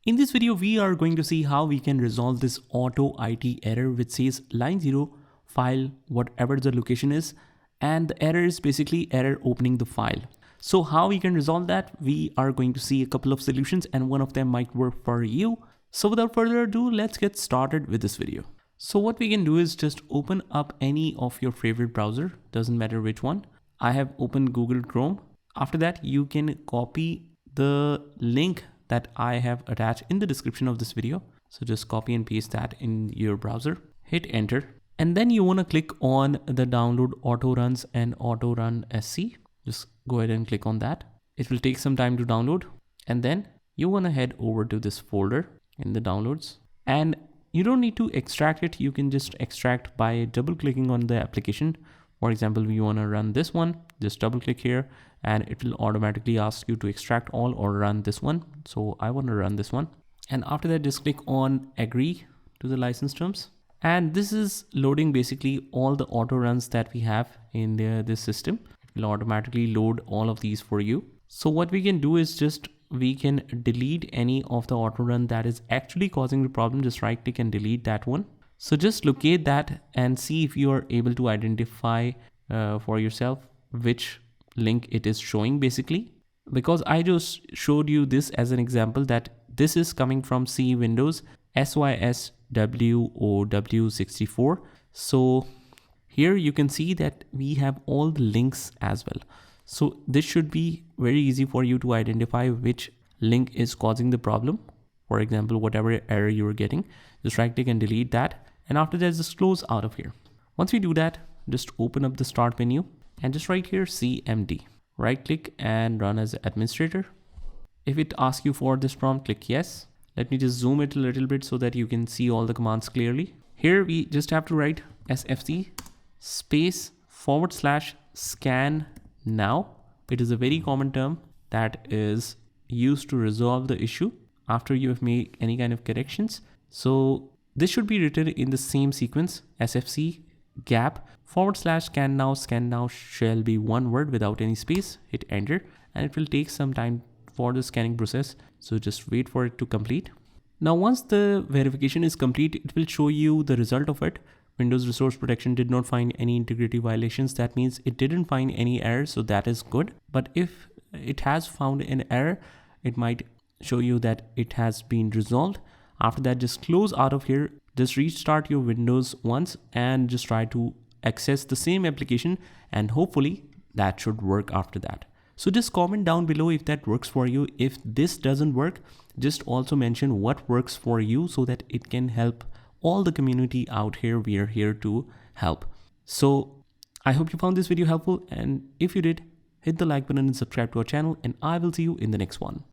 In this video, we are going to see how we can resolve this AutoIt error which says line 0 file whatever the location is, and the error is basically error opening the file. So how we can resolve that, we are going to see a couple of solutions and one of them might work for you. So without further ado, let's get started with this video. So what we can do is just open up any of your favorite browser, doesn't matter which one. I have opened Google Chrome. After that, you can copy the link that I have attached in the description of this video. So just copy and paste that in your browser, hit enter. And then you want to click on the download auto runs and auto run SC. Just go ahead and click on that. It will take some time to download. And then you want to head over to this folder in the downloads. And you don't need to extract it. You can just extract by double clicking on the application. For example, we want to run this one, just double click here and it will automatically ask you to extract all or run this one. So I want to run this one. And after that, just click on agree to the license terms. And this is loading basically all the auto runs that we have in this system. It will automatically load all of these for you. So what we can do is just we can delete any of the auto run that is actually causing the problem. Just right click and delete that one. So just locate that and see if you are able to identify for yourself which link it is showing basically. Because I just showed you this as an example that this is coming from C Windows SYSWOW64. So here you can see that we have all the links as well. So this should be very easy for you to identify which link is causing the problem. For example, whatever error you are getting, just right click and delete that. And after that, just close out of here. Once we do that, just open up the start menu and just right here, CMD. Right click and run as administrator. If it asks you for this prompt, click yes. Let me just zoom it a little bit so that you can see all the commands clearly. Here we just have to write SFC space / scan now. It is a very common term that is used to resolve the issue after you have made any kind of corrections. So this should be written in the same sequence, SFC gap / scan now. Scan now shall be one word without any space. Hit enter and it will take some time for the scanning process. So just wait for it to complete. Now once the verification is complete, it will show you the result of it. Windows Resource Protection did not find any integrity violations. That means it didn't find any error. So that is good. But if it has found an error, it might show you that it has been resolved. After that, just close out of here, just restart your Windows once and just try to access the same application and hopefully that should work after that. So just comment down below if that works for you. If this doesn't work, just also mention what works for you so that it can help all the community out here. We are here to help. So I hope you found this video helpful, and if you did, hit the like button and subscribe to our channel, and I will see you in the next one.